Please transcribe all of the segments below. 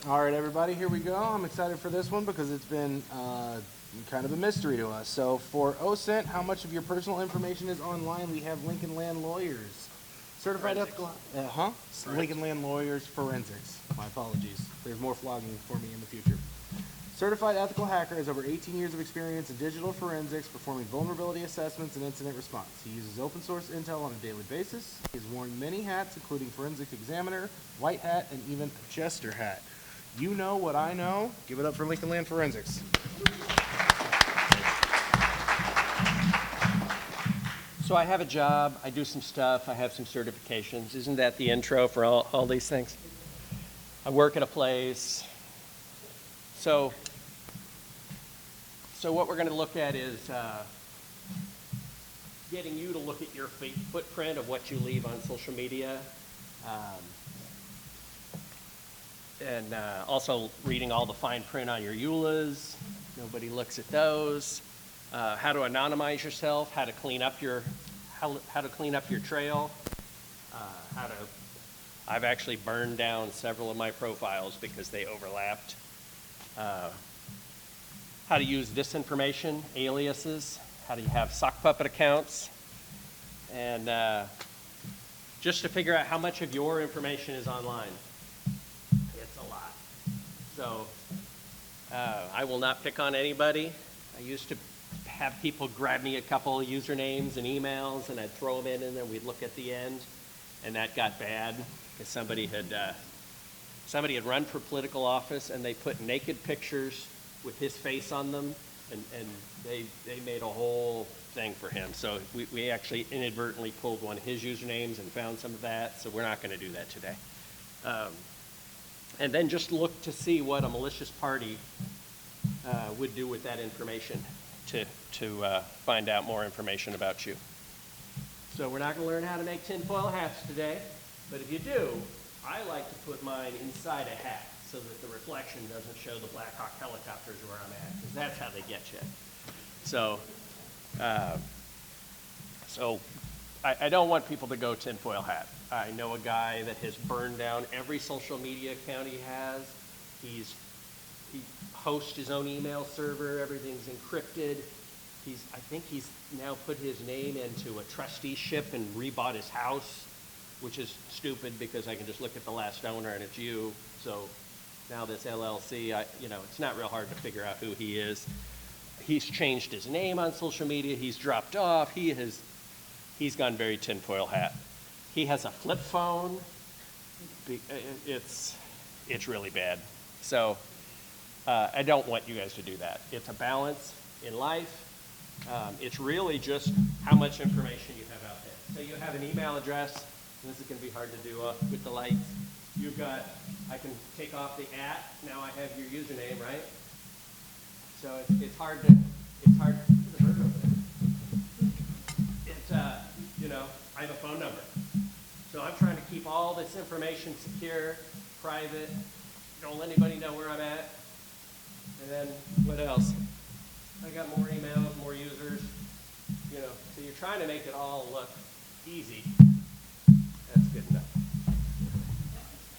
All right, everybody, here we go. I'm excited for this one because it's been kind of a mystery to us. So for OSINT, how much of your personal information is online? We have Lincoln Land Lawyers. Certified ethical, Lincoln Land Lawyers Forensics. My apologies. There's more flogging for me in the future. Certified ethical hacker has over 18 years of experience in digital forensics, performing vulnerability assessments and incident response. He uses open source intel on a daily basis. He has worn many hats, including forensic examiner, white hat, and even a jester hat. You know what I know. Give it up for Lincoln Land Forensics. So I have a job, I do some stuff, I have some certifications. Isn't that the intro for all these things? I work at a place. So what we're going to look at is getting you to look at your footprint of what you leave on social media. And also reading all the fine print on your EULAs. Nobody looks at those. How to anonymize yourself, how to clean up your trail. I've actually burned down several of my profiles because they overlapped. How to use disinformation, aliases, how do you have sock puppet accounts, and just to figure out how much of your information is online. It's a lot. So I will not pick on anybody. I used to have people grab me a couple of usernames and emails, and I'd throw them in, and then we'd look at the end, and that got bad because somebody had run for political office, and they put naked pictures with his face on them, and they made a whole thing for him. So we actually inadvertently pulled one of his usernames and found some of that, so we're not going to do that today. And then just look to see what a malicious party would do with that information to find out more information about you. So we're not going to learn how to make tinfoil hats today, but if you do, I like to put mine inside a hat so that the reflection doesn't show the Black Hawk helicopters where I'm at, because that's how they get you. So, I don't want people to go tinfoil hat. I know a guy that has burned down every social media account he has. He hosts his own email server. Everything's encrypted. I think he's now put his name into a trusteeship and rebought his house, which is stupid because I can just look at the last owner and it's you. So now this LLC, it's not real hard to figure out who he is. He's changed his name on social media. He's dropped off. He's gone very tinfoil hat. He has a flip phone. It's really bad. So I don't want you guys to do that. It's a balance in life. It's really just how much information you have out there. So you have an email address, and this is going to be hard to do with the lights. I can take off the @ now I have your username, right? So it's hard to, I have a phone number. So I'm trying to keep all this information secure, private, don't let anybody know where I'm at. And then what else? I got more emails, more users, so you're trying to make it all look easy. That's good enough.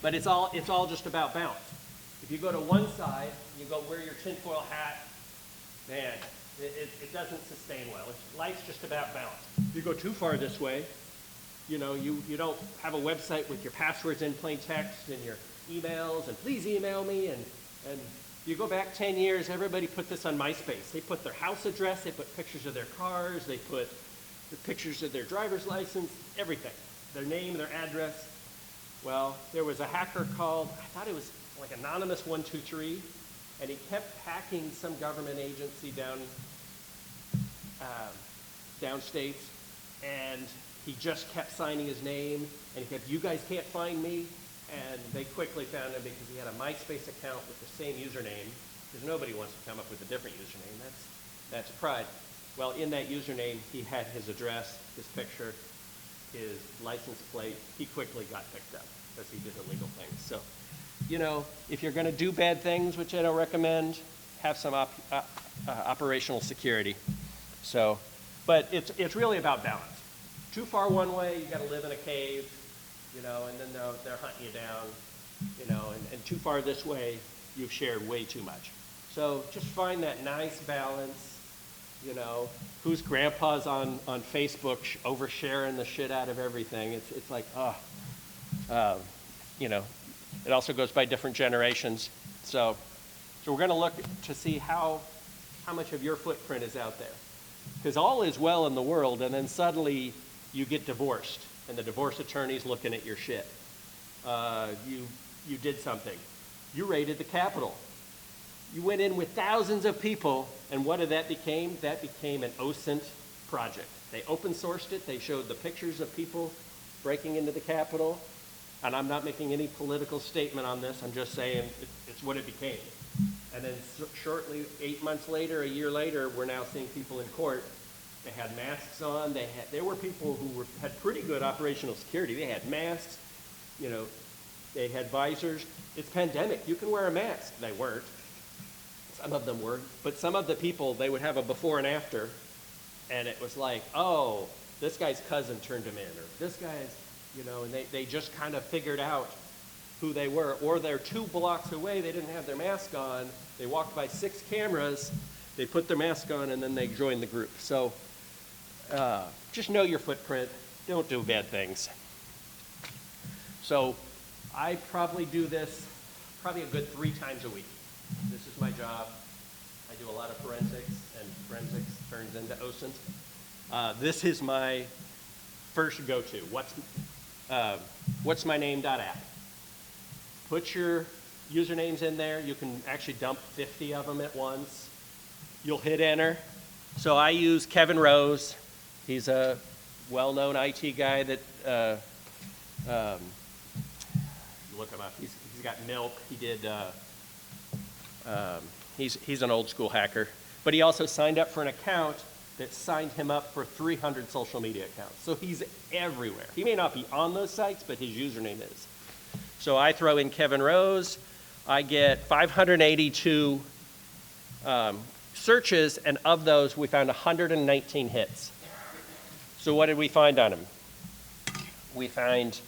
But it's all just about balance. If you go to one side, you go wear your tinfoil hat, man, it doesn't sustain well. Life's just about balance. If you go too far this way, you don't have a website with your passwords in plain text and your emails, and please email me, and you go back 10 years, everybody put this on MySpace. They put their house address, they put pictures of their cars, they put the pictures of their driver's license, everything. Their name, their address. Well, there was a hacker called, I thought it was like Anonymous 123, and he kept hacking some government agency downstate, and he just kept signing his name, and he kept, you guys can't find me. And they quickly found him because he had a MySpace account with the same username, because nobody wants to come up with a different username. That's pride. Well, in that username, he had his address, his picture, his license plate. He quickly got picked up because he did illegal things. So, if you're going to do bad things, which I don't recommend, have some operational security. So, but it's really about balance. Too far one way, you got to live in a cave. And then they're hunting you down. and too far this way, you've shared way too much. So just find that nice balance, whose grandpa's on Facebook oversharing the shit out of everything. It's like, it also goes by different generations. So we're going to look to see how much of your footprint is out there. Because all is well in the world, and then suddenly you get divorced, and the divorce attorney's looking at your shit. You did something. You raided the Capitol. You went in with thousands of people, and what did that became? That became an OSINT project. They open sourced it. They showed the pictures of people breaking into the Capitol. And I'm not making any political statement on this. I'm just saying it's what it became. And then shortly, 8 months later, a year later, we're now seeing people in court. They had masks on. There were people who had pretty good operational security. They had masks. They had visors. It's pandemic. You can wear a mask. They weren't. Some of them were. But some of the people, they would have a before and after. And it was like, oh, this guy's cousin turned him in. Or this guy's, and they just kind of figured out who they were. Or they're 2 blocks away. They didn't have their mask on. They walked by 6 cameras. They put their mask on, and then they joined the group. So just know your footprint. Don't do bad things. So I probably do this probably a good 3 times a week. This is my job. I do a lot of forensics, and forensics turns into OSINT. This is my first go-to. What's my name.app. Put your usernames in there. You can actually dump 50 of them at once. You'll hit enter. So I use Kevin Rose. He's a well-known IT guy that, look him up. He's got Milk. He did, he's an old school hacker. But he also signed up for an account that signed him up for 300 social media accounts. So he's everywhere. He may not be on those sites, but his username is. So I throw in Kevin Rose. I get 582 searches, and of those, we found 119 hits. So what did we find on him? We find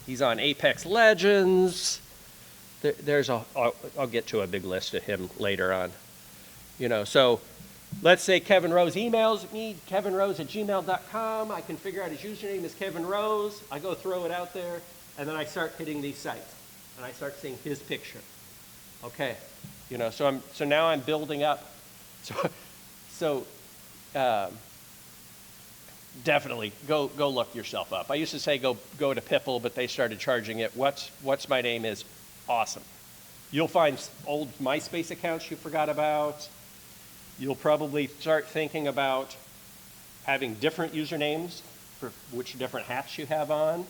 he's on Apex Legends. I'll get to a big list of him later on. So let's say Kevin Rose emails me, kevinrose@gmail.com. I can figure out his username is Kevin Rose. I go throw it out there, and then I start hitting these sites, and I start seeing his picture. Okay, so now I'm building up. So definitely go look yourself up. I used to say go to Pipple, but they started charging it. What's my name is awesome. You'll find old MySpace accounts you forgot about. You'll probably start thinking about having different usernames for which different hats you have on.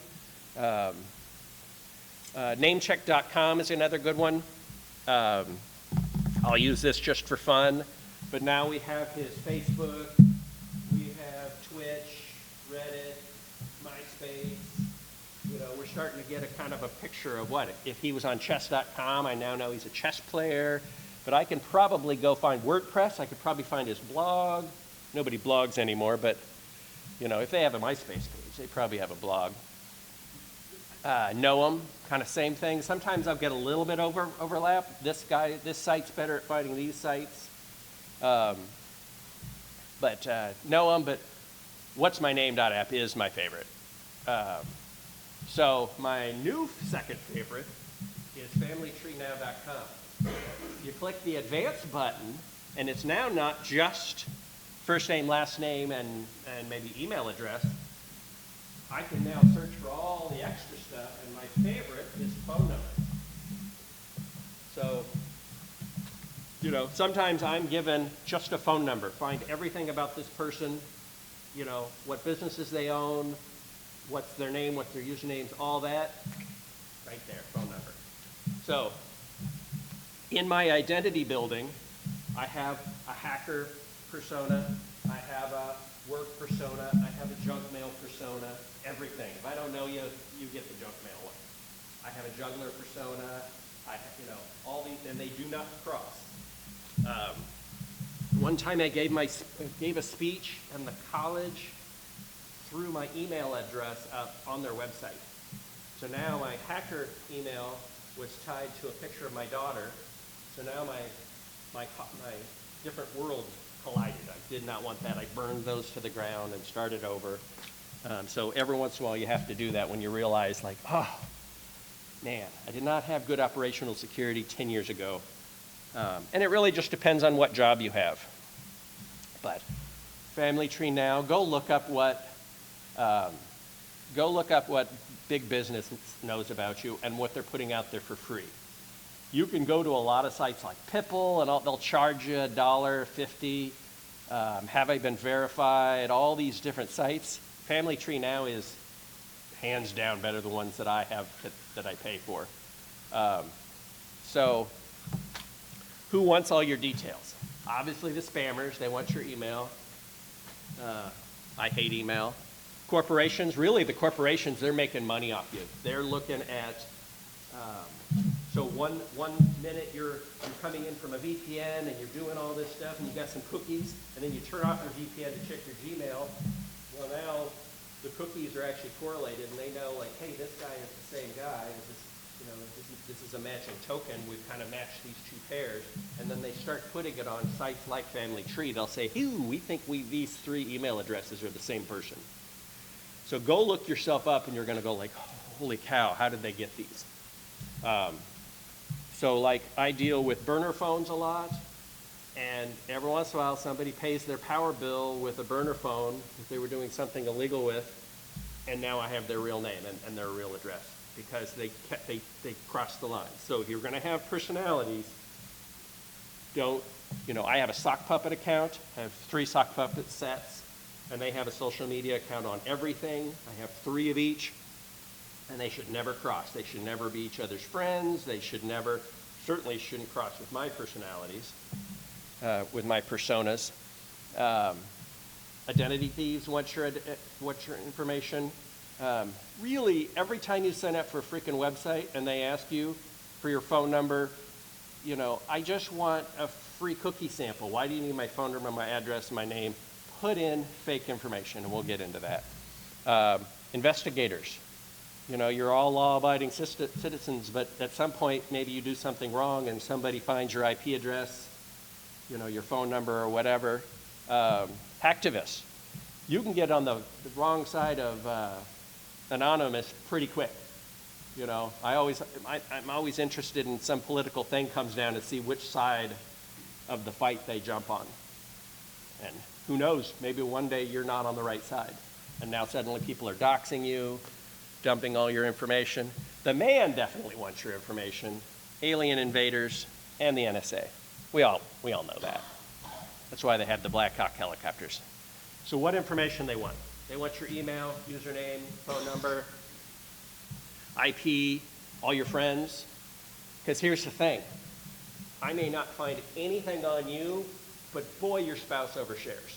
Namecheck.com is another good one. I'll use this just for fun, but now we have his Facebook, we have Twitch, Reddit, MySpace. We're starting to get a kind of a picture of what. If he was on chess.com, I now know he's a chess player. But I can probably go find WordPress. I could probably find his blog. Nobody blogs anymore, but if they have a MySpace page, they probably have a blog. Know him, kind of same thing. Sometimes I'll get a little bit overlap. This site's better at finding these sites. But know him, but what's my name.app is my favorite. So my new second favorite is familytreenow.com. You click the advanced button, and it's now not just first name, last name, and maybe email address. I can now search for all the extra stuff, and my favorite is phone number. So, sometimes I'm given just a phone number. Find everything about this person, what businesses they own, what's their name, what's their usernames, all that, right there, phone number. So, in my identity building, I have a hacker persona, I have a work persona, I have a junk mail persona, everything. If I don't know you, you get the junk mail one. I have a juggler persona, all these, and they do not cross. One time I gave a speech, and the college threw my email address up on their website. So now my hacker email was tied to a picture of my daughter. So now my different worlds collided. I did not want that. I burned those to the ground and started over. So every once in a while you have to do that when you realize like, oh, man, I did not have good operational security 10 years ago. And it really just depends on what job you have. But Family Tree now, go look up what big business knows about you and what they're putting out there for free. You can go to a lot of sites like Pipple, and they'll charge you $1.50. Have I been verified? All these different sites. Family Tree now is hands down better than the ones that I have that I pay for. So who wants all your details? Obviously the spammers, they want your email. I hate email. Corporations, really the corporations, they're making money off you. They're looking at, so one minute you're coming in from a VPN and you're doing all this stuff and you got some cookies, and then you turn off your VPN to check your Gmail. Well, now the cookies are actually correlated, and they know, like, hey, this guy is the same guy. This is a matching token. We've kind of matched these two pairs, and then they start putting it on sites like Family Tree. They'll say, "Ooh, we think these 3 email addresses are the same person." So go look yourself up, and you're going to go like, "Holy cow! How did they get these?" So, like, I deal with burner phones a lot. And every once in a while, somebody pays their power bill with a burner phone that they were doing something illegal with, and now I have their real name and their real address because they crossed the line. So if you're going to have personalities, I have a sock puppet account. I have 3 sock puppet sets, and they have a social media account on everything. I have 3 of each, and they should never cross. They should never be each other's friends. They certainly shouldn't cross with my personalities. With my personas. Identity thieves want your information. Really, every time you sign up for a freaking website and they ask you for your phone number, I just want a free cookie sample. Why do you need my phone number, my address, my name? Put in fake information, and we'll get into that. Investigators. You're all law-abiding citizens, but at some point, maybe you do something wrong and somebody finds your IP address, your phone number or whatever. Hacktivists. You can get on the wrong side of anonymous pretty quick. I'm always interested in some political thing comes down to see which side of the fight they jump on. And who knows, maybe one day you're not on the right side. And now suddenly people are doxing you, dumping all your information. The man definitely wants your information. Alien invaders and the NSA. We all know that. That's why they have the Black Hawk helicopters. So what information they want? They want your email, username, phone number, IP, all your friends. Because here's the thing. I may not find anything on you, but boy, your spouse overshares.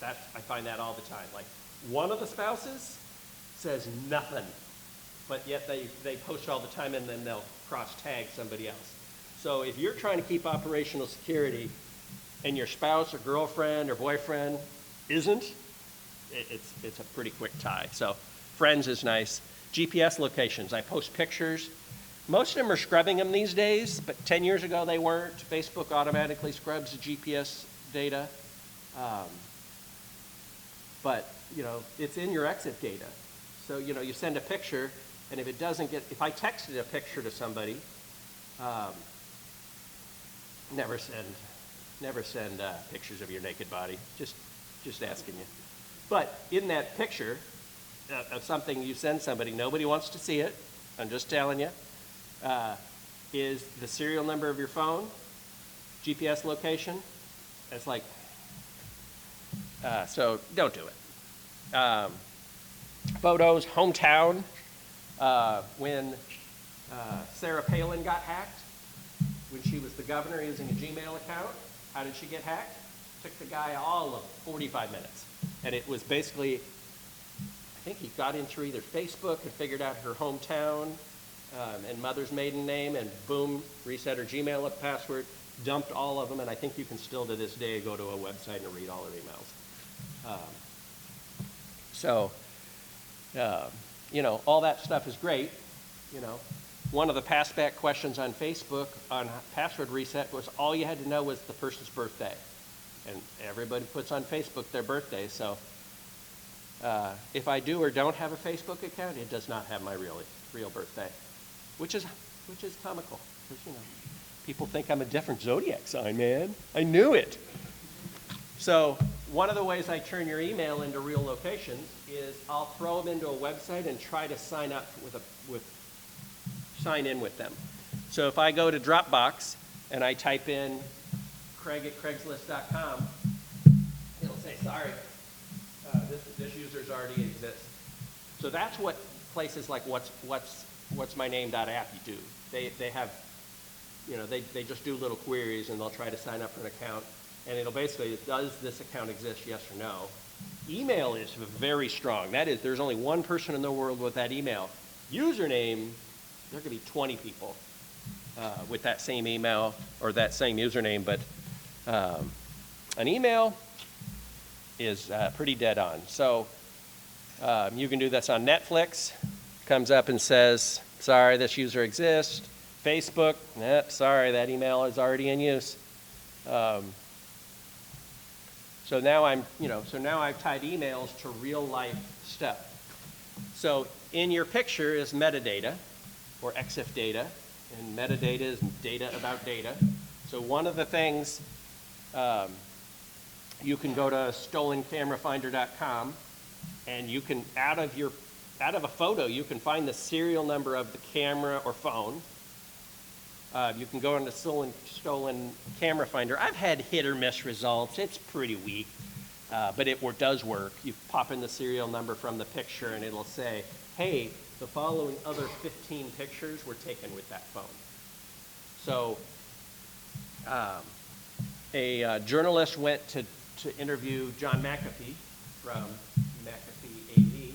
I find that all the time. Like, one of the spouses says nothing, but yet they post all the time, and then they'll cross-tag somebody else. So if you're trying to keep operational security and your spouse or girlfriend or boyfriend isn't, it's a pretty quick tie. So friends is nice. GPS locations, I post pictures. Most of them are scrubbing them these days, but 10 years ago they weren't. Facebook automatically scrubs the GPS data. But, it's in your exit data. So, you send a picture, and if I texted a picture to somebody, never send pictures of your naked body. Just asking you. But in that picture of something you send somebody, nobody wants to see it. I'm just telling you. Is the serial number of your phone, GPS location. It's like, so don't do it. Photos, hometown. When Sarah Palin got hacked, when she was the governor using a Gmail account, how did she get hacked? Took the guy all of 45 minutes. And it was basically, I think he got in through either Facebook and figured out her hometown and mother's maiden name, and boom, reset her Gmail password, dumped all of them, and I think you can still to this day go to a website and read all her emails. All that stuff is great, you know, one of the passback questions on Facebook on password reset was all you had to know was the person's birthday. And everybody puts on Facebook their birthday, so if I do or don't have a Facebook account, it does not have my real birthday, which is comical, because, you know, people think I'm a different zodiac sign, man. I knew it. So one of the ways I turn your email into real locations is I'll throw them into a website and try to sign up sign in with them. So if I go to Dropbox and I type in Craig at Craigslist.com, it'll say, sorry, this user's already exists. So that's what places like what's my name.app do. They have, you know, they just do little queries and they'll try to sign up for an account, and it'll basically, does this account exist, yes or no. Email is very strong. That is, there's only one person in the world with that email. Username, there could be 20 people with that same email or that same username, but an email is pretty dead on. So you can do this on Netflix. Comes up and says, sorry, this user exists. Facebook, sorry, that email is already in use. So now I've tied emails to real life stuff. So in your picture is metadata, or EXIF data, and metadata is data about data. So one of the things, you can go to stolencamerafinder.com, and you can, out of a photo, you can find the serial number of the camera or phone. You can go into Stolen Camera Finder. I've had hit or miss results. It's pretty weak, but it does work. You pop in the serial number from the picture, and it'll say, hey, the following other 15 pictures were taken with that phone. So a journalist went to interview John McAfee from McAfee AV.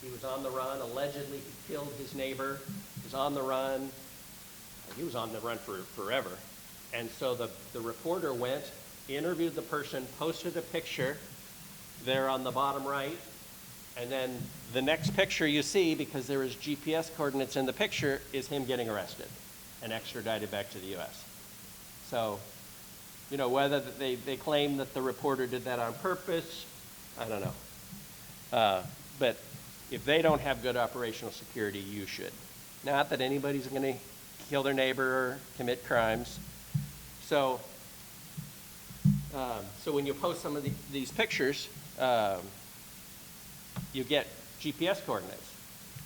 He was on the run. Allegedly, he killed his neighbor. He was on the run. He was on the run for forever. And so the reporter went, interviewed the person, posted a picture there on the bottom right, and then the next picture you see, because there is GPS coordinates in the picture, is him getting arrested and extradited back to the U.S. So, you know, whether they claim that the reporter did that on purpose, I don't know. But if they don't have good operational security, you should. Not that anybody's going to kill their neighbor or commit crimes. So, so when you post some of these pictures, you get GPS coordinates.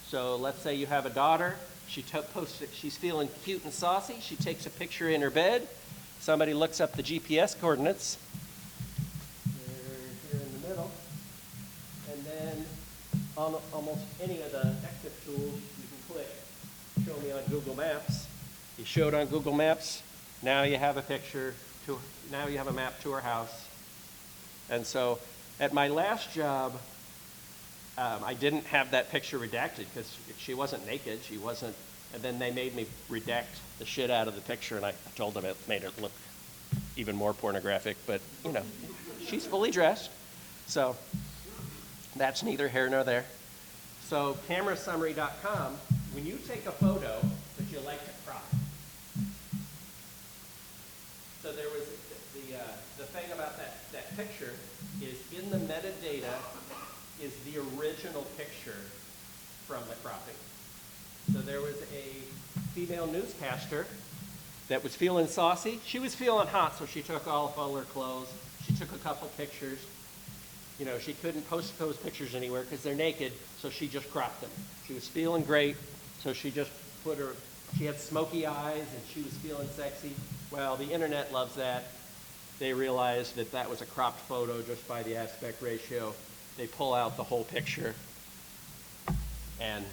So let's say you have a daughter, she's feeling cute and saucy, she takes a picture in her bed, somebody looks up the GPS coordinates, they're here in the middle, and then on almost any of the EXIF tools you can click. Show me on Google Maps. You show it on Google Maps, now you have a picture, now you have a map to her house. And so at my last job, I didn't have that picture redacted because she wasn't naked, and then they made me redact the shit out of the picture, and I told them it made it look even more pornographic, but, you know, she's fully dressed, so that's neither here nor there. So camerasummary.com, when you take a photo that you like to crop, so there was the thing about that picture is in the metadata is the original picture from the cropping. So there was a female newscaster that was feeling saucy. She was feeling hot, so she took off all her clothes. She took a couple pictures. You know, she couldn't post those pictures anywhere because they're naked, so she just cropped them. She was feeling great, so she just she had smoky eyes and she was feeling sexy. Well, the internet loves that. They realized that that was a cropped photo just by the aspect ratio. They pull out the whole picture and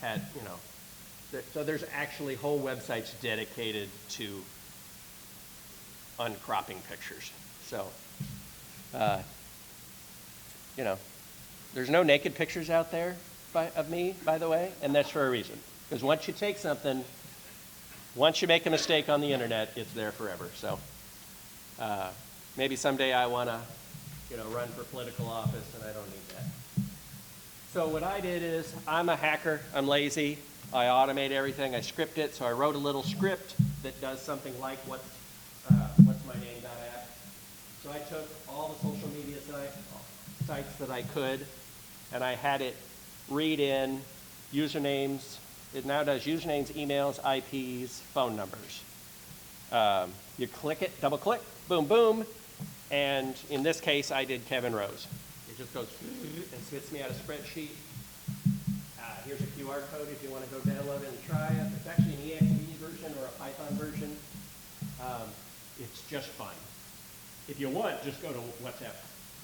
had, you know, so there's actually whole websites dedicated to uncropping pictures. So, you know, there's no naked pictures out there of me, by the way, and that's for a reason. Because once you take something, once you make a mistake on the internet, it's there forever. So maybe someday I want to, you know, run for political office, and I don't need that. So what I did is, I'm a hacker, I'm lazy, I automate everything, I script it, so I wrote a little script that does something like what's my name.app. So I took all the social media sites that I could, and I had it read in usernames. It now does usernames, emails, IPs, phone numbers. You click it, double click, boom, boom, and in this case, I did Kevin Rose. It just goes and spits me out a spreadsheet. Here's a QR code if you want to go download it and try it. It's actually an EXE version or a Python version. It's just fun. If you want, just go to WhatsApp.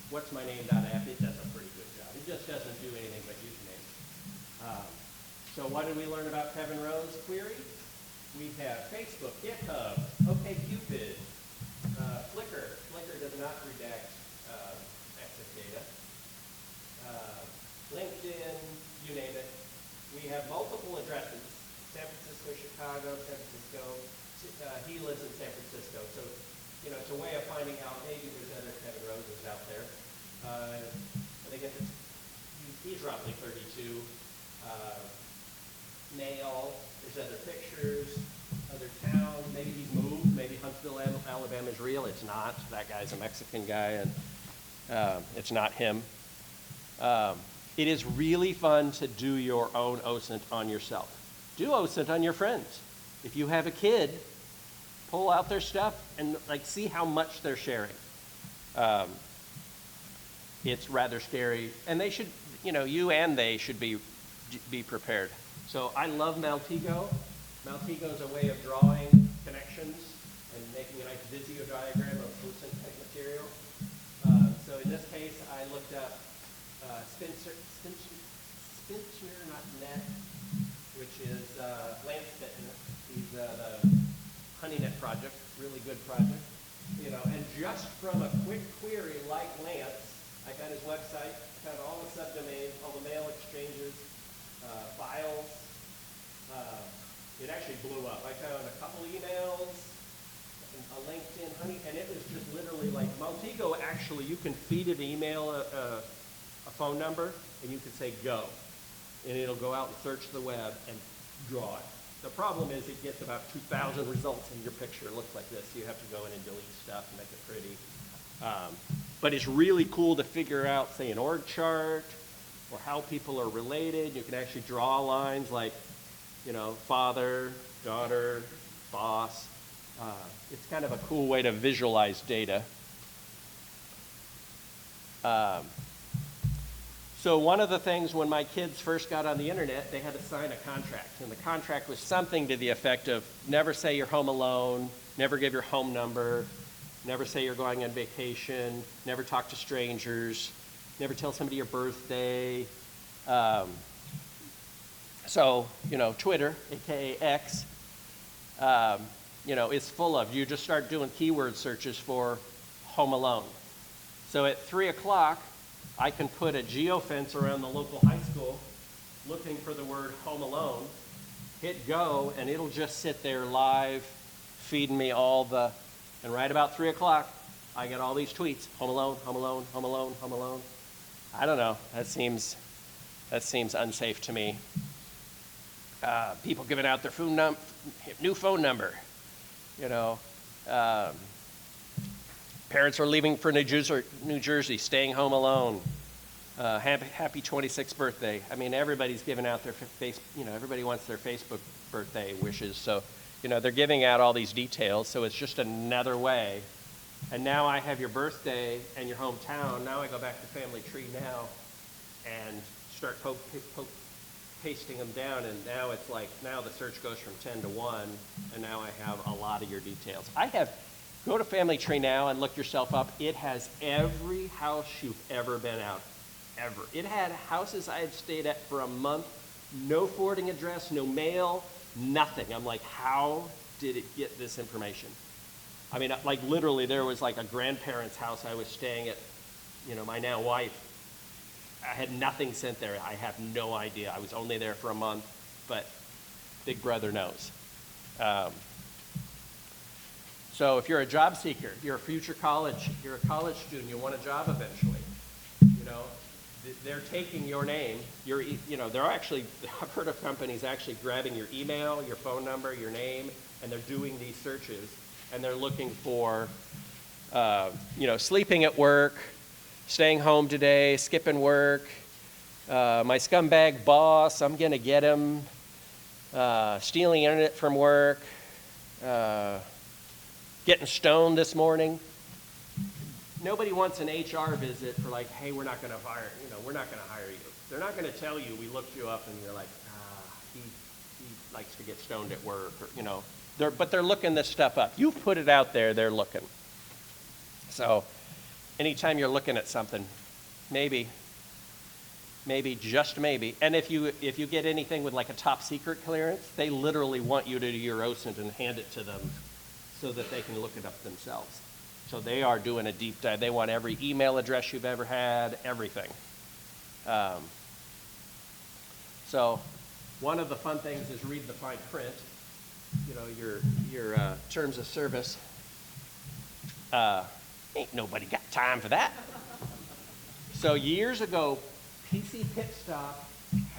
What's my name.app? It does a pretty good job. It just doesn't do anything but usernames. So what did we learn about Kevin Rose query? We have Facebook, GitHub, OkCupid, Flickr. Flickr does not redact access data. LinkedIn, you name it. We have multiple addresses, San Francisco, Chicago, San Francisco. He lives in San Francisco. So, you know, it's a way of finding out maybe there's other Kevin Roses out there. I think he's roughly 32. Mail, there's other pictures, other towns. Maybe he's moved. Maybe Huntsville, Alabama is real. It's not. That guy's a Mexican guy, and it's not him. It is really fun to do your own OSINT on yourself. Do OSINT on your friends. If you have a kid, pull out their stuff and like see how much they're sharing. It's rather scary, and they should, you know, you and they should be prepared. So I love Maltego. Maltego is a way of drawing connections and making a nice Visio diagram of OSINT type material. So in this case, I looked up Spincher, not Net, which is Lance Spitner. He's the HoneyNet project, really good project. You know, and just from a quick query like Lance, I got his website, found all the subdomains, all the mail exchanges, files. It actually blew up. I found a couple emails, a LinkedIn, and it was just literally like Maltego. Actually, you can feed it email a phone number, and you can say go, and it'll go out and search the web and draw it. The problem is it gets about 2,000 results, and your picture looks like this. So you have to go in and delete stuff and make it pretty. But it's really cool to figure out, say, an org chart or how people are related. You can actually draw lines like, you know, father, daughter, boss. It's kind of a cool way to visualize data. So one of the things when my kids first got on the internet, they had to sign a contract. And the contract was something to the effect of never say you're home alone, never give your home number, never say you're going on vacation, never talk to strangers, never tell somebody your birthday. So, you know, Twitter, AKA X, you know, is full of, you just start doing keyword searches for home alone. So at 3 o'clock, I can put a geofence around the local high school looking for the word home alone, hit go, and it'll just sit there live, feeding me all the, and right about 3 o'clock, I get all these tweets, home alone, home alone, home alone, home alone. I don't know, that seems unsafe to me. People giving out their new phone number, you know. Parents are leaving for New Jersey, staying home alone. Happy 26th birthday. I mean, everybody's giving out their everybody wants their Facebook birthday wishes. So, you know, they're giving out all these details. So it's just another way. And now I have your birthday and your hometown. Now I go back to Family Tree now and start pasting them down. And now it's like, now the search goes from 10 to 1. And now I have a lot of your details. Go to Family Tree now and look yourself up. It has every house you've ever been out, ever. It had houses I had stayed at for a month, no forwarding address, no mail, nothing. I'm like, how did it get this information? I mean, like literally there was like a grandparent's house I was staying at, you know, my now wife. I had nothing sent there. I have no idea. I was only there for a month, but Big Brother knows. So if you're a job seeker, you're a future college, you're a college student, you want a job eventually, you know, they're taking your name, they're actually, I've heard of companies actually grabbing your email, your phone number, your name, and they're doing these searches, and they're looking for, sleeping at work, staying home today, skipping work, my scumbag boss, I'm gonna get him, stealing internet from work, getting stoned this morning. Nobody wants an HR visit for like, hey, we're not gonna hire you. They're not gonna tell you, we looked you up and you're like, he likes to get stoned at work, or, but they're looking this stuff up. You've put it out there, they're looking. So anytime you're looking at something, maybe, just maybe, and if you get anything with like a top secret clearance, they literally want you to do your OSINT and hand it to them so that they can look it up themselves. So they are doing a deep dive. They want every email address you've ever had, everything. So one of the fun things is read the fine print, your terms of service. Ain't nobody got time for that. So years ago, PC Pit Stop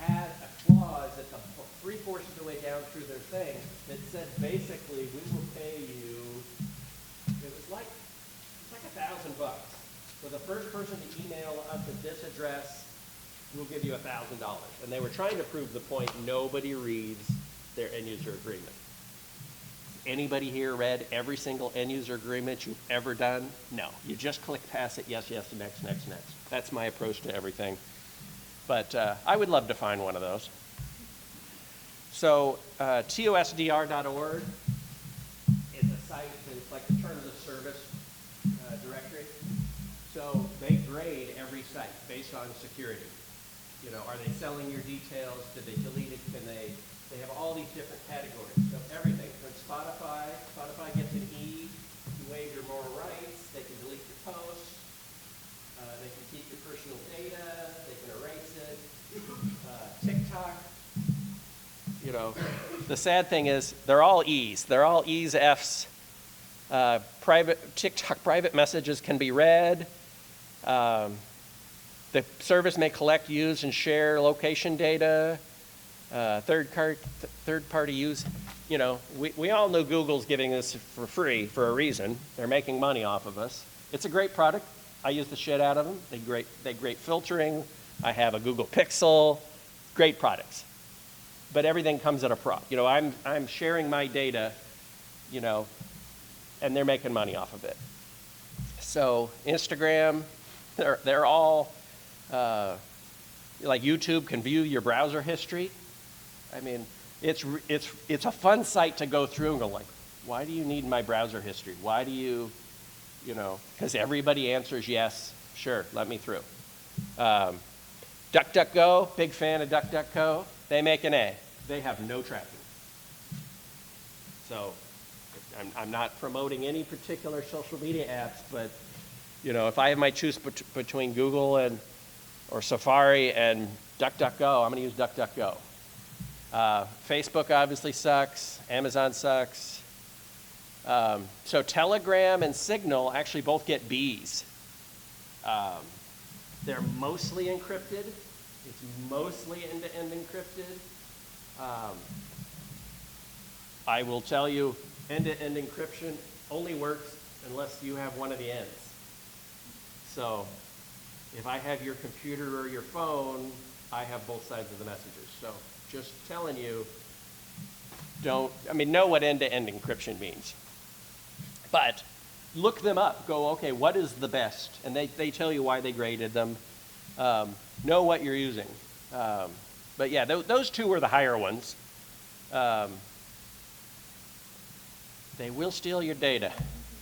had a clause at the 3/4 of the way down through their thing that said basically we will pay you, it was like $1,000. For the first person to email us at this address, we'll give you $1,000. And they were trying to prove the point, nobody reads their end user agreement. Anybody here read every single end user agreement you've ever done? No. You just click past it, yes, next. That's my approach to everything. But I would love to find one of those. So tosdr.org is a site that's like the terms of service directory. So they grade every site based on security. Are they selling your details? Did they delete it? They have all these different categories. So everything from Spotify gets an E, you waive your moral rights, they can delete your posts, they can keep your personal data, they can erase it. TikTok, the sad thing is they're all E's. They're all E's, F's. TikTok private messages can be read. The service may collect, use, and share location data. Third-party use. We all know Google's giving this for free for a reason. They're making money off of us. It's a great product. I use the shit out of them. They great filtering. I have a Google Pixel. Great products. But everything comes at a prop. I'm sharing my data, and they're making money off of it. So Instagram, they're all, like YouTube can view your browser history. I mean, it's a fun site to go through and go like, why do you need my browser history? Why do you, because everybody answers yes, sure, let me through. DuckDuckGo, big fan of DuckDuckGo. They make an A. They have no tracking. So I'm not promoting any particular social media apps, but if I have my choice between Google or Safari and DuckDuckGo, I'm going to use DuckDuckGo. Facebook obviously sucks. Amazon sucks. So Telegram and Signal actually both get Bs. They're mostly encrypted. It's mostly end-to-end encrypted. I will tell you, end-to-end encryption only works unless you have one of the ends. So if I have your computer or your phone, I have both sides of the messages. So just telling you, know what end-to-end encryption means. But look them up. Go, okay, what is the best? And they tell you why they graded them. Know what you're using. But yeah, those two were the higher ones. They will steal your data,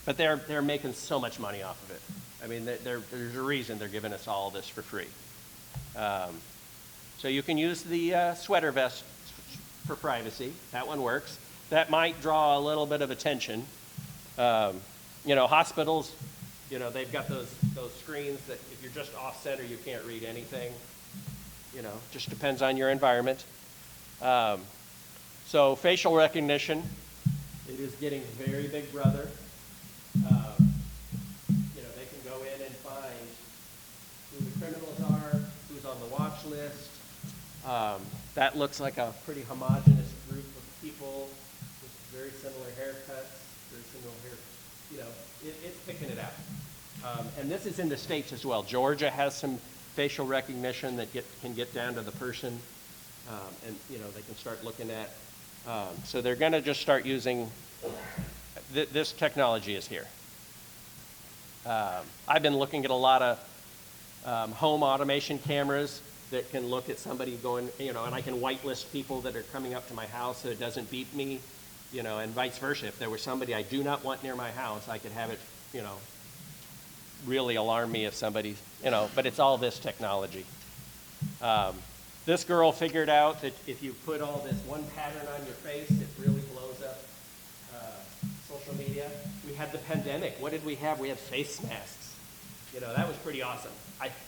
but they're making so much money off of it. I mean, there's a reason they're giving us all this for free. So you can use the sweater vest for privacy. That one works. That might draw a little bit of attention. Hospitals, they've got those screens that if you're just off center, you can't read anything. Just depends on your environment. So facial recognition, it is getting very big brother. They can go in and find who the criminals are, who's on the watch list. That looks like a pretty homogeneous group of people with very similar haircuts, very similar hair, you know, it's picking it out. And this is in the States as well. Georgia has some facial recognition that can get down to the person, and, you know, they can start looking at. So they're going to just start using, this technology is here. I've been looking at a lot of home automation cameras that can look at somebody going, you know, and I can whitelist people that are coming up to my house so it doesn't beep me, you know, and vice versa. If there was somebody I do not want near my house, I could have it, you know, really alarm me if somebody, you know, but it's all this technology. This girl figured out that if you put all this one pattern on your face, it really blows up social media. We had the pandemic. What did we have? We had face masks. You know, that was pretty awesome.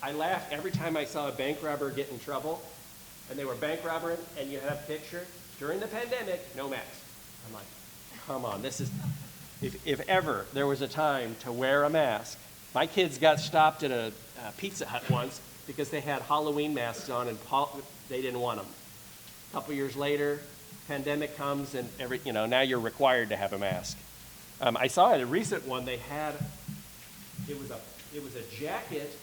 I laughed every time I saw a bank robber get in trouble, and they were bank robbing, and you had a picture during the pandemic, no mask. I'm like, come on, this is, if ever there was a time to wear a mask. My kids got stopped at a Pizza Hut once because they had Halloween masks on and they didn't want them. A couple years later, pandemic comes and you know, now you're required to have a mask. I saw in a recent one they had, it was a jacket,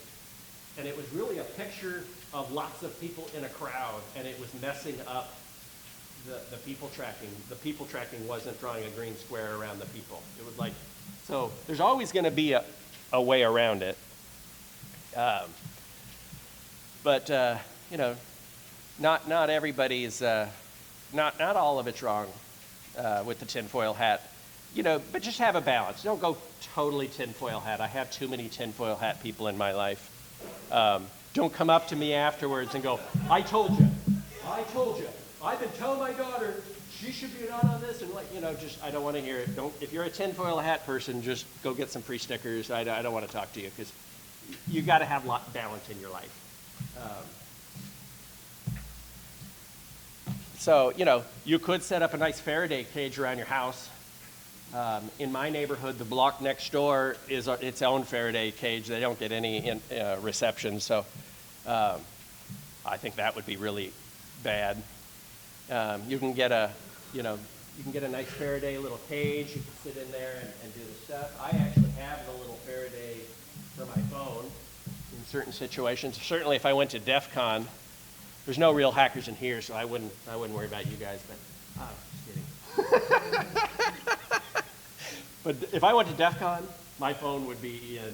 and it was really a picture of lots of people in a crowd, and it was messing up the people tracking. The people tracking wasn't drawing a green square around the people. It was like, so there's always going to be a way around it. But you know, not everybody's, not all of it's wrong with the tinfoil hat. You know, but just have a balance. Don't go totally tinfoil hat. I have too many tinfoil hat people in my life. Don't come up to me afterwards and go, I told you. I've been telling my daughter she should be not on this, and like, you know, just, I don't want to hear it. If you're a tinfoil hat person, just go get some free stickers. I don't want to talk to you, because you got to have balance in your life. So, you know, you could set up a nice Faraday cage around your house. In my neighborhood, the block next door is its own Faraday cage. They don't get any reception, so I think that would be really bad. You can get a nice Faraday little cage. You can sit in there and do the stuff. I actually have the little Faraday for my phone in certain situations. Certainly, if I went to DEF CON, there's no real hackers in here, so I wouldn't worry about you guys. But just kidding. But if I went to DEF CON, my phone would be in.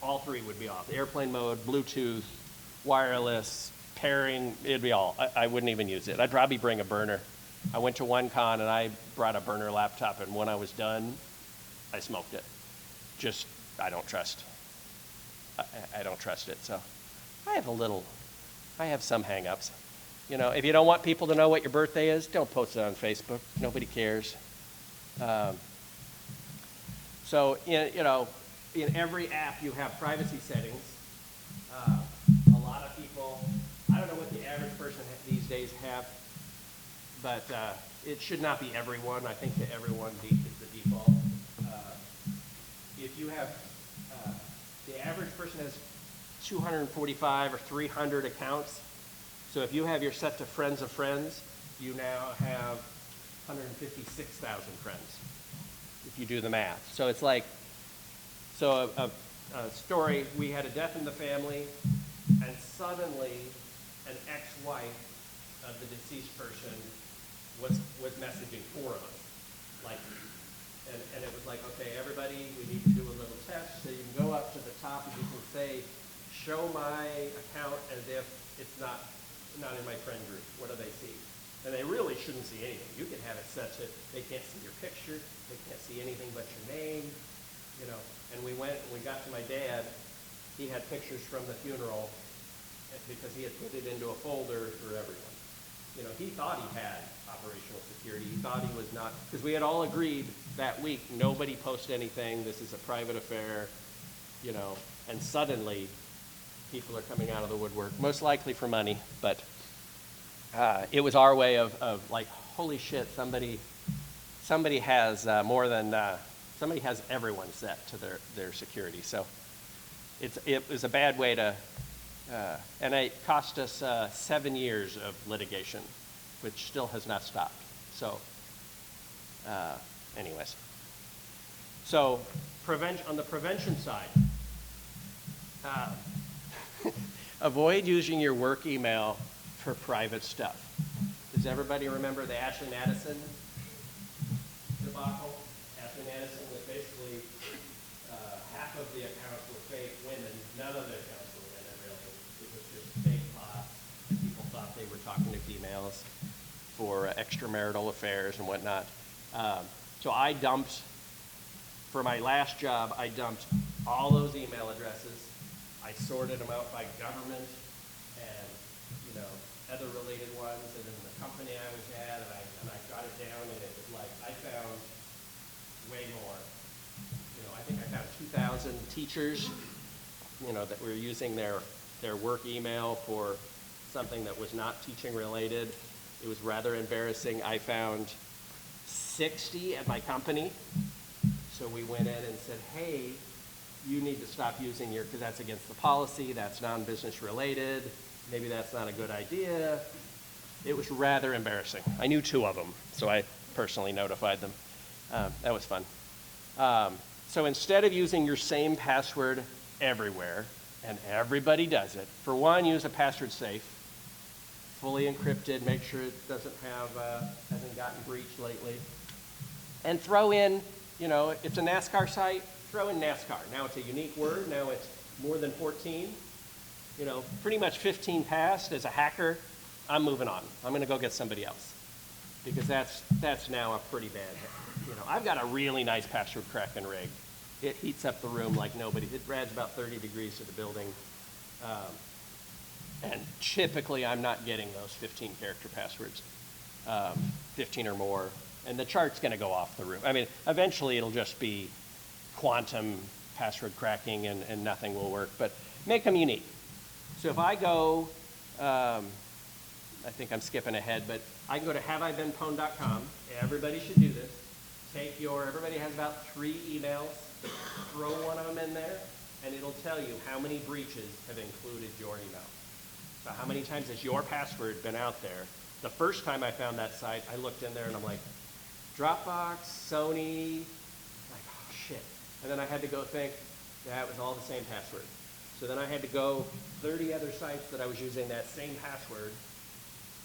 All three would be off: airplane mode, Bluetooth, wireless, pairing. It'd be all. I wouldn't even use it. I'd probably bring a burner. I went to one con and I brought a burner laptop, and when I was done, I smoked it. Just, I don't trust. I don't trust it. So I have some hang-ups. You know, if you don't want people to know what your birthday is, don't post it on Facebook. Nobody cares. So, in every app you have privacy settings. A lot of people, I don't know what the average person these days have, but it should not be everyone. I think that everyone is the default. If you have, the average person has 245 or 300 accounts. So if you have your set to friends of friends, you now have 156,000 friends, if you do the math. So it's like, so a story, we had a death in the family, and suddenly an ex-wife of the deceased person was messaging four of us. Like, and it was like, okay, everybody, we need to do a little test. So you can go up to the top and you can say, show my account as if it's not in my friend group. What do they see? And they really shouldn't see anything. You can have it set to, they can't see your picture, they can't see anything but your name, you know. And we went, and we got to my dad, he had pictures from the funeral because he had put it into a folder for everyone. You know, he thought he had operational security. He thought he was not, because we had all agreed that week, nobody post anything, this is a private affair, you know, and suddenly people are coming out of the woodwork, most likely for money, but it was our way of like, holy shit, somebody has more than, somebody has everyone set to their security. So it was a bad way to And it cost us 7 years of litigation, which still has not stopped. So, anyways. So, on the prevention side, avoid using your work email for private stuff. Does everybody remember the Ashley Madison debacle? Ashley Madison was basically half of the accounts were fake women. None of the accounts were women, really. It was just fake bots. And people thought they were talking to females for extramarital affairs and whatnot. So I dumped, for my last job, I dumped all those email addresses. I sorted them out by government and, other related ones, and then the company I was at, and I got it down, and it was like, I found way more. I think I found 2,000 teachers, that were using their work email for something that was not teaching related. It was rather embarrassing. I found 60 at my company. So we went in and said, hey, you need to stop using because that's against the policy, that's non-business related, maybe that's not a good idea. It was rather embarrassing. I knew 2 of them, so I personally notified them. That was fun. So instead of using your same password everywhere, and everybody does it, for one, use a password safe, fully encrypted, make sure it hasn't gotten breached lately. And throw in, it's a NASCAR site, throw in NASCAR. Now it's a unique word, now it's more than 14. Pretty much 15 passed. As a hacker, I'm moving on. I'm gonna go get somebody else. Because that's now a pretty bad hit. I've got a really nice password cracking rig. It heats up the room like nobody. It adds about 30 degrees to the building. And typically I'm not getting those 15 character passwords, 15 or more. And the chart's gonna go off the roof. I mean, eventually it'll just be quantum password cracking and nothing will work, but make them unique. So if I go, I think I'm skipping ahead, but I can go to haveibeenpwned.com. Everybody should do this. Everybody has about 3 emails. Throw one of them in there, and it'll tell you how many breaches have included your email. So how many times has your password been out there? The first time I found that site, I looked in there and I'm like, Dropbox, Sony, like, oh shit. And then I had to go think, that was all the same password. So then I had to go 30 other sites that I was using that same password,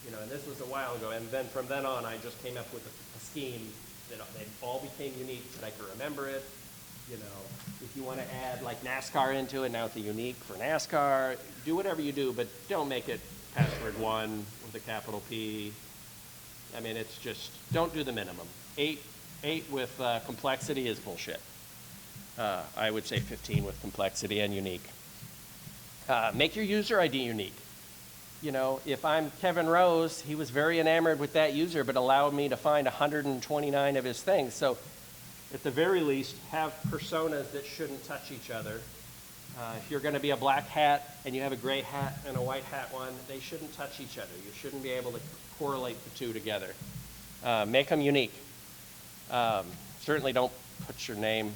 and this was a while ago. And then from then on, I just came up with a scheme that they all became unique, that I could remember it. If you want to add like NASCAR into it, now it's a unique for NASCAR. Do whatever you do, but don't make it password 1 with a capital P. I mean, it's just, don't do the minimum. 8 with complexity is bullshit. I would say 15 with complexity and unique. Make your user ID unique. If I'm Kevin Rose, he was very enamored with that user, but allowed me to find 129 of his things. So at the very least, have personas that shouldn't touch each other. If you're going to be a black hat and you have a gray hat and a white hat one, they shouldn't touch each other. You shouldn't be able to correlate the 2 together. Make them unique. Certainly don't put your name,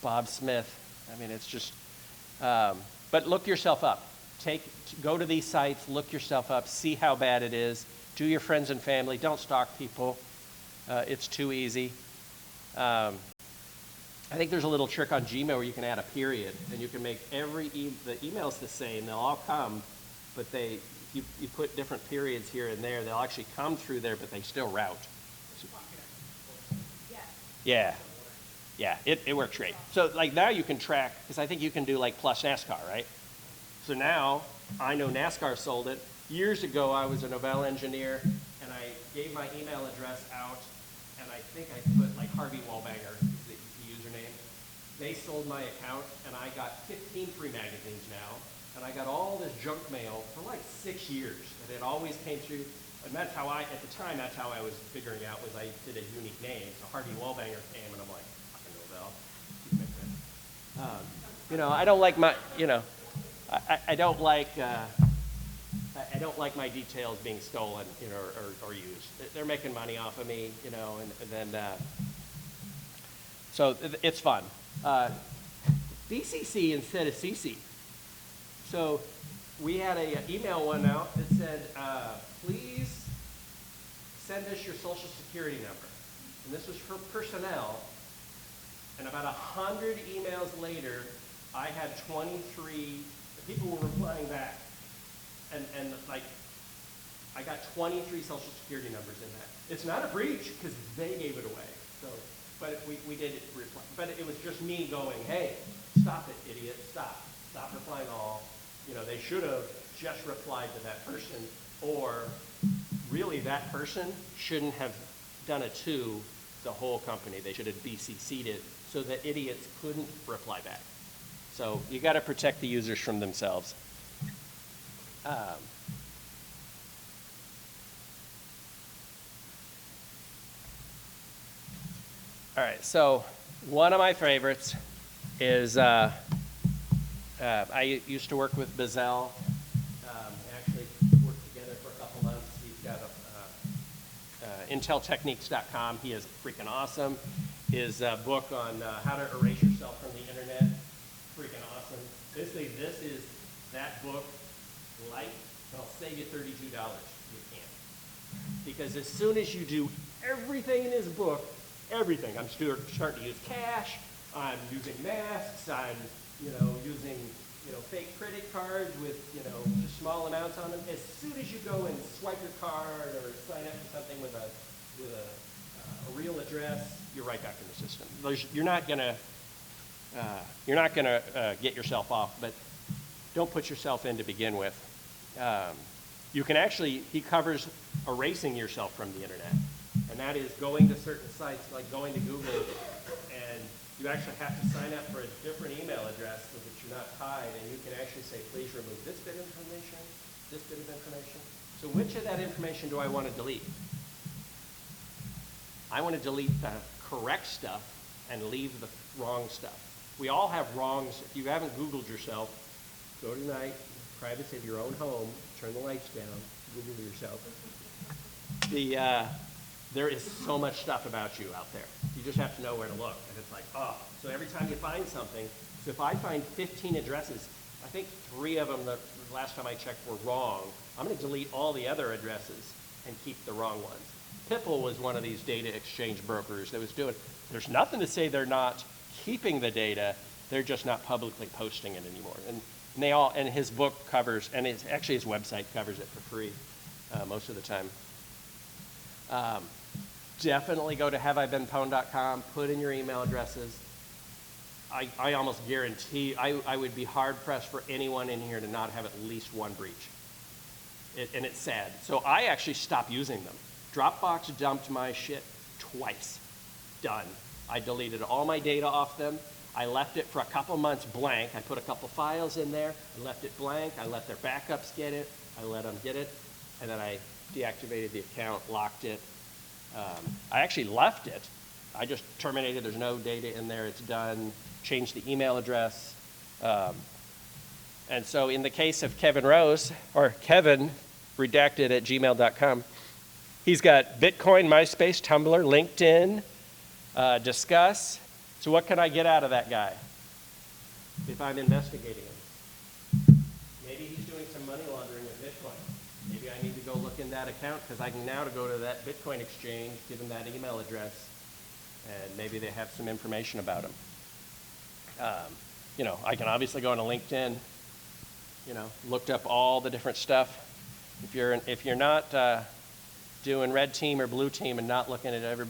Bob Smith. I mean, it's just, but look yourself up. Go to these sites, look yourself up, see how bad it is. Do your friends and family. Don't stalk people. It's too easy. I think there's a little trick on Gmail where you can add a period, and you can make the emails the same. They'll all come, but you put different periods here and there. They'll actually come through there, but they still route. Yeah, it works great. So like now you can track, because I think you can do like plus NASCAR, right? So now I know NASCAR sold it. Years ago, I was a Novell engineer, and I gave my email address out, and I think I put like Harvey Wallbanger, is the username. They sold my account, and I got 15 free magazines now, and I got all this junk mail for like 6 years, and it always came through. And that's how at the time, that's how I was figuring out, was I did a unique name. So Harvey Wallbanger came, and I'm like, fucking Novell. I don't like my, I don't like my details being stolen, or used. They're making money off of me, and then, so it's fun. BCC instead of CC. So we had a email one out that said, please send us your social security number. And this was for personnel. And about 100 emails later, I had 23 people were replying back. And like, I got 23 social security numbers in that. It's not a breach because they gave it away. So, but we did reply. But it was just me going, hey, stop it, idiot, stop. Stop replying all. You know, they should have just replied to that person, or really that person shouldn't have done it to the whole company. They should have BCC'd it so that idiots couldn't reply back. So you got to protect the users from themselves. All right, so one of my favorites is, I used to work with Bazell. Actually worked together for a couple months. He's got inteltechniques.com. He is freaking awesome. His book on how to erase yourself from the internet, freaking awesome. Basically, this is that book light, but I'll save you $32. You can't. Because as soon as you do everything in his book, everything, I'm starting to use cash, I'm using masks, I'm using fake credit cards with just small amounts on them. As soon as you go and swipe your card or sign up for something with a real address, you're right back in the system. You're not gonna get yourself off, but don't put yourself in to begin with. You can actually, he covers erasing yourself from the internet, and that is going to certain sites, like going to Google, and you actually have to sign up for a different email address so that you're not tied, and you can actually say, please remove this bit of information, this bit of information. So which of that information do I want to delete? I want to delete the correct stuff and leave the wrong stuff. We all have wrongs. If you haven't Googled yourself, go tonight, privacy of your own home, turn the lights down, Google yourself. There is so much stuff about you out there. You just have to know where to look. And it's like, oh, so every time you find something, so if I find 15 addresses, I think 3 of them, the last time I checked, were wrong. I'm going to delete all the other addresses and keep the wrong ones. Pipple was one of these data exchange brokers that was doing, there's nothing to say they're not keeping the data, they're just not publicly posting it anymore. And his book covers, and actually his website covers it for free most of the time. Definitely go to haveibeenpwned.com, put in your email addresses. I almost guarantee, I would be hard pressed for anyone in here to not have at least one breach. And it's sad. So I actually stopped using them. Dropbox dumped my shit twice. Done. I deleted all my data off them. I left it for a couple months blank. I put a couple files in there. I left it blank. I let their backups get it. I let them get it. And then I deactivated the account, locked it. I actually left it. I just terminated. There's no data in there. It's done. Changed the email address. And so in the case of Kevin Rose, or Kevin, redacted at gmail.com, he's got Bitcoin, MySpace, Tumblr, LinkedIn, Discuss. So what can I get out of that guy if I'm investigating him? Maybe he's doing some money laundering with Bitcoin. Maybe I need to go look in that account because I can now go to that Bitcoin exchange, give them that email address, and maybe they have some information about him. I can obviously go into LinkedIn, looked up all the different stuff. If you're not doing red team or blue team and not looking at a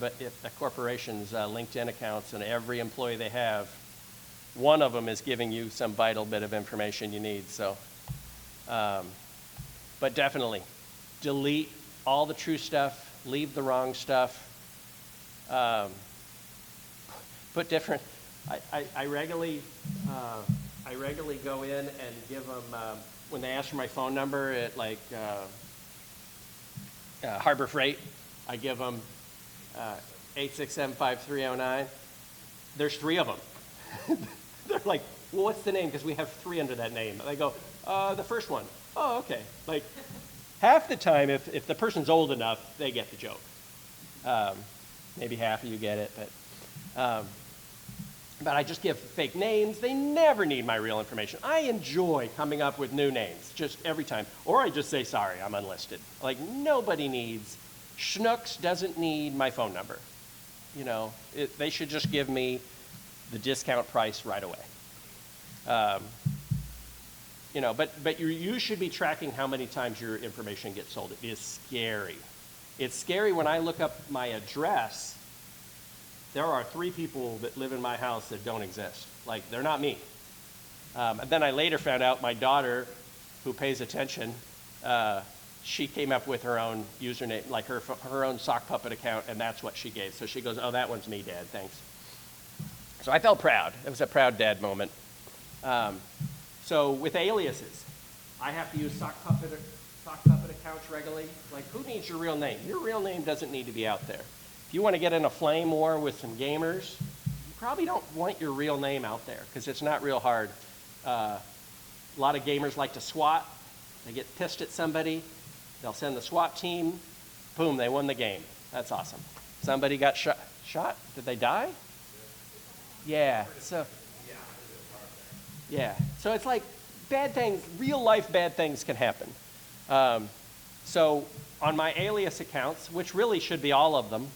corporation's LinkedIn accounts and every employee they have, one of them is giving you some vital bit of information you need. So, but definitely delete all the true stuff, leave the wrong stuff. Put different. I regularly go in and give them when they ask for my phone number at Harbor Freight, I give them 867-5309. There's 3 of them. They're like, well, what's the name? Because we have 3 under that name. And I go, the first one. Oh, okay. Like, half the time, if the person's old enough, they get the joke. Maybe half of you get it, but but I just give fake names. They never need my real information. I enjoy coming up with new names just every time. Or I just say, sorry, I'm unlisted. Like, nobody needs, Schnooks doesn't need my phone number. You know, they should just give me the discount price right away. You know, but you should be tracking how many times your information gets sold. It is scary. It's scary when I look up my address. There are 3 people that live in my house that don't exist. Like, they're not me. And then I later found out my daughter, who pays attention, she came up with her own username, like her own sock puppet account, and that's what she gave. So she goes, oh, that one's me, Dad, thanks. So I felt proud. It was a proud dad moment. So with aliases, I have to use sock puppet accounts regularly. Like, who needs your real name? Your real name doesn't need to be out there. If you want to get in a flame war with some gamers, you probably don't want your real name out there because it's not real hard. A lot of gamers like to SWAT. They get pissed at somebody. They'll send the SWAT team. Boom, they won the game. That's awesome. Somebody got shot? Did they die? Yeah. So it's like bad things, real life bad things can happen. So on my alias accounts, which really should be all of them,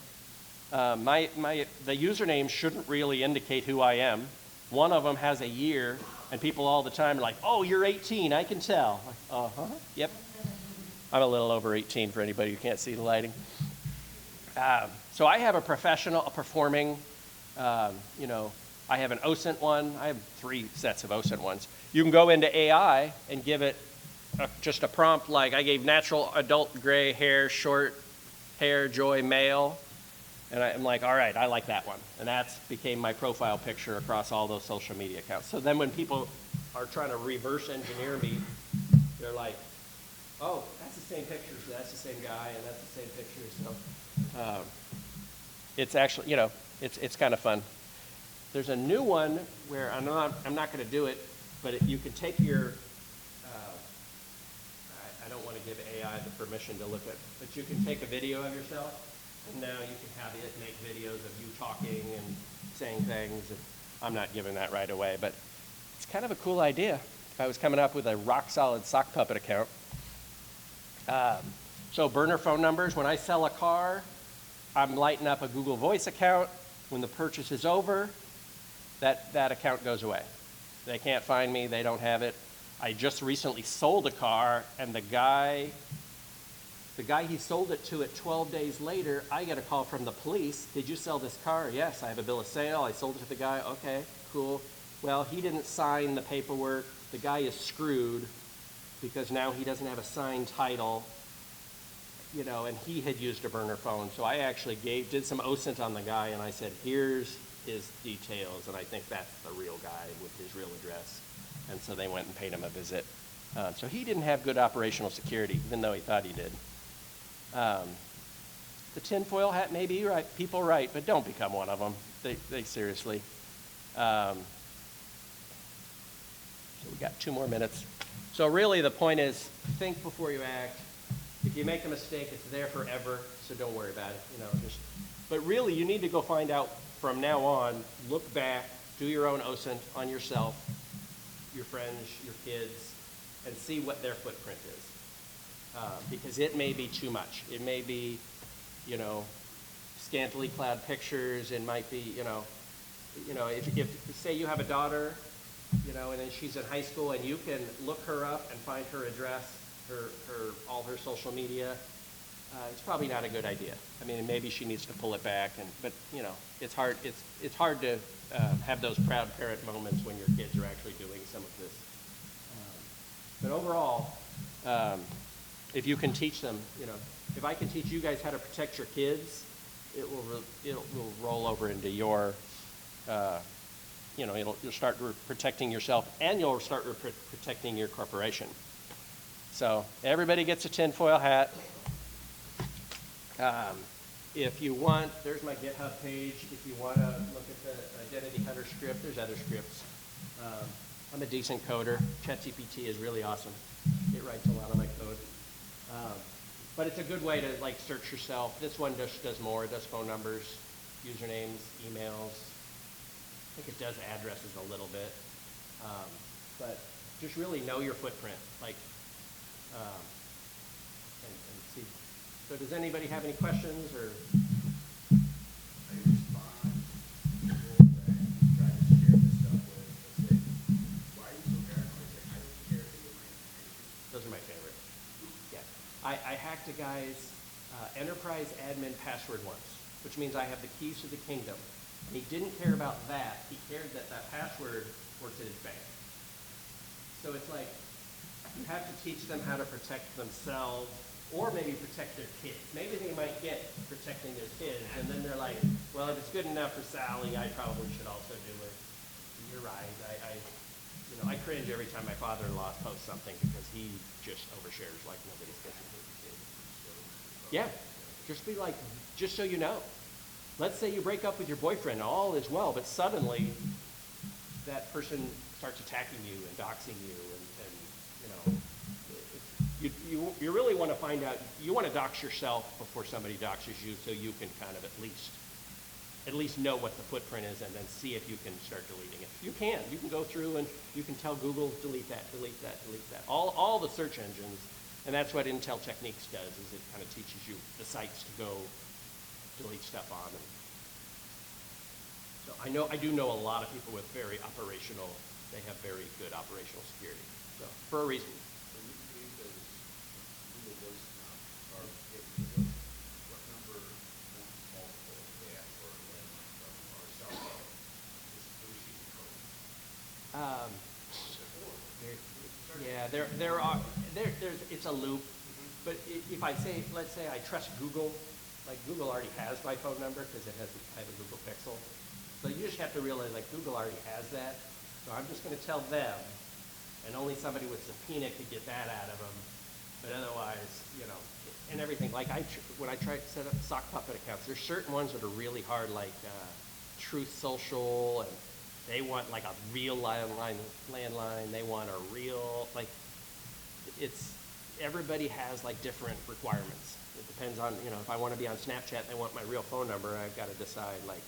the username shouldn't really indicate who I am. One of them has a year, and people all the time are like, oh, you're 18, I can tell. Like, yep. I'm a little over 18 for anybody who can't see the lighting. So I have a performing, you know, I have an OSINT one. I have 3 sets of OSINT ones. You can go into AI and give it just a prompt like I gave natural adult gray hair, short hair, joy, male. And I'm like, all right, I like that one. And that became my profile picture across all those social media accounts. So then when people are trying to reverse engineer me, they're like, oh, that's the same picture, so that's the same guy, and that's the same picture. So it's actually, you know, it's kind of fun. There's a new one where I'm not going to do it, but you can take your, I don't want to give AI the permission to look at, but you can take a video of yourself. And now you can have it make videos of you talking and saying things. And I'm not giving that right away, but it's kind of a cool idea. If I was coming up with a rock-solid sock puppet account. So burner phone numbers. When I sell a car, I'm lighting up a Google Voice account. When the purchase is over, that account goes away. They can't find me. They don't have it. I just recently sold a car, and the guy he sold it to 12 days later, I get a call from the police. Did you sell this car? Yes, I have a bill of sale. I sold it to the guy. Okay, cool. Well, he didn't sign the paperwork. The guy is screwed because now he doesn't have a signed title, you know, and he had used a burner phone. So I actually did some OSINT on the guy, and I said, here's his details, and I think that's the real guy with his real address. And so they went and paid him a visit. So he didn't have good operational security, even though he thought he did. The tinfoil hat may be right, people right, but don't become one of them. They seriously. So we got 2 more minutes. So really the point is, think before you act. If you make a mistake, it's there forever, so don't worry about it. You know, but really you need to go find out from now on, look back, do your own OSINT on yourself, your friends, your kids, and see what their footprint is. Because it may be too much. It may be, you know, scantily clad pictures. It might be, you know, if say you have a daughter, you know, and then she's in high school, and you can look her up and find her address, all her social media. It's probably not a good idea. I mean, maybe she needs to pull it back, but you know, it's hard. It's hard to have those proud parent moments when your kids are actually doing some of this. But overall. If you can teach them, you know, if I can teach you guys how to protect your kids, it will roll over into your, you know, you'll start protecting yourself, and you'll start protecting your corporation. So everybody gets a tinfoil hat. If you want, there's my GitHub page. If you want to look at the Identity Hunter script, there's other scripts. I'm a decent coder. ChatGPT is really awesome. It writes a lot of my code. But it's a good way to like search yourself. This one just does more. It does phone numbers, usernames, emails, think it does addresses a little bit. But just really know your footprint, like, and see. So does anybody have any questions or? I respond to people that you try to share this stuff with, that say, why are you so paranoid? It's like, I don't care if they get my information. Those are my favorite. Yeah. I hacked a guy's enterprise admin password once, which means I have the keys to the kingdom. And he didn't care about that. He cared that that password worked at his bank. So it's like, you have to teach them how to protect themselves or maybe protect their kids. Maybe they might get protecting their kids, and then they're like, well, if it's good enough for Sally, I probably should also do it. You're right. I cringe every time my father-in-law posts something because he just overshares like nobody's business. Yeah, just be like, just so you know. Let's say you break up with your boyfriend, all is well, but suddenly that person starts attacking you and doxing you, and you really want to find out, you want to dox yourself before somebody doxes you, so you can kind of at least know what the footprint is, and then see if you can start deleting it. You can go through and you can tell Google, delete that, delete that, delete that. All the search engines, and that's what Intel Techniques does, is it kind of teaches you the sites to go delete stuff on. And so I do know a lot of people with they have very good operational security. So for a reason. So you think those Google Voice or what number multiple they ask for or cell phone is associated code? Yeah, there's it's a loop. But if I say, let's say I trust Google, like Google already has my phone number because it has I have a Google Pixel. So you just have to realize like Google already has that. So I'm just going to tell them, and only somebody with subpoena could get that out of them. But otherwise, and everything. Like when I try to set up sock puppet accounts, there's certain ones that are really hard, like Truth Social, and they want like a real landline. They want a real everybody has like different requirements. It depends on if I want to be on Snapchat and they want my real phone number, I've got to decide like.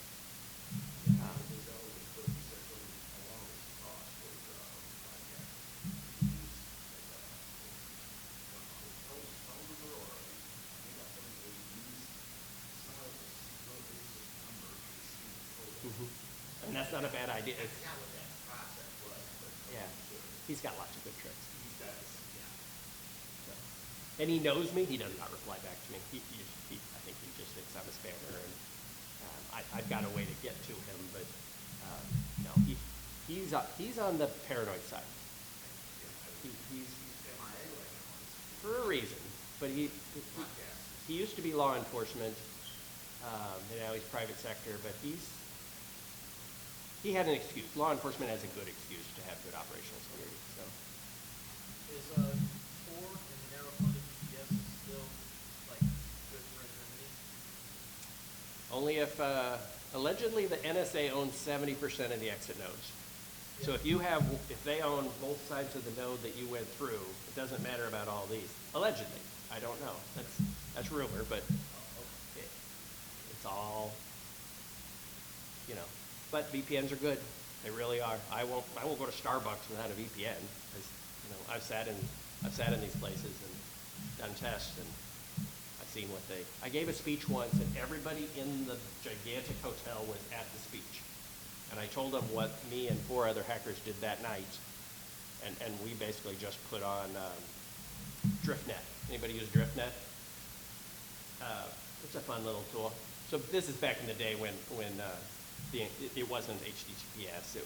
And that's not a bad idea. Yeah, he's got lots of good tricks. So, and he knows me. He does not reply back to me. I think he just thinks I'm a spammer, and I've got a way to get to him. But no, he's on the paranoid side. He's for a reason. But he used to be law enforcement. Now he's private sector, but he had an excuse. Law enforcement has a good excuse to have good operational security. So. Is Tor and narrow-funded GPS still like good for anonymity? Only if allegedly the NSA owns 70% of the exit nodes. So if they own both sides of the node that you went through, it doesn't matter about all these. Allegedly, I don't know. That's rumor, but it's all. But VPNs are good. They really are. I won't go to Starbucks without a VPN because I've sat in these places and done tests, and I've seen what I gave a speech once, and everybody in the gigantic hotel was at the speech, and I told them what me and 4 other hackers did that night, and we basically just put on DriftNet. Anybody use DriftNet? It's a fun little tool. So this is back in the day when it wasn't HTTPS. It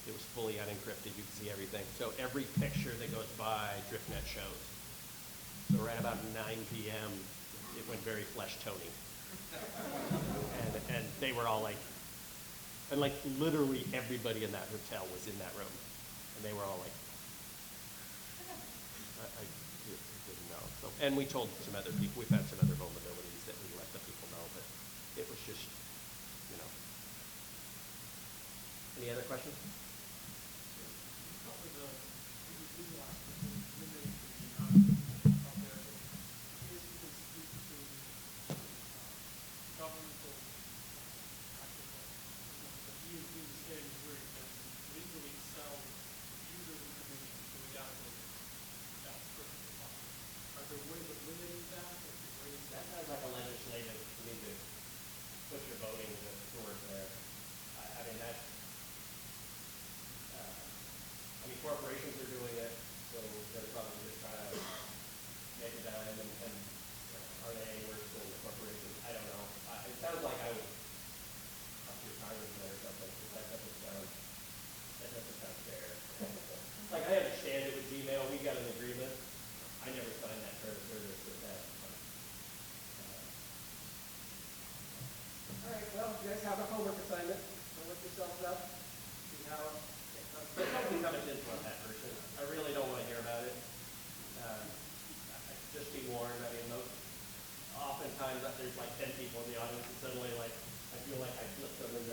was fully unencrypted. You could see everything. So every picture that goes by, DriftNet shows. So right about 9 p.m., it went very flesh-tony. And they were all like, and like literally everybody in that hotel was in that room. And they were all like, I didn't know. So, and we told some other people, we found some other vulnerabilities that we let the people know, but it was just, Any other questions? homework assignment, so look yourselves up, see how, but don't become a influence that person. I really don't want to hear about it. Just be warned, I mean, oftentimes there's like 10 people in the audience and suddenly like, I feel like I flipped them and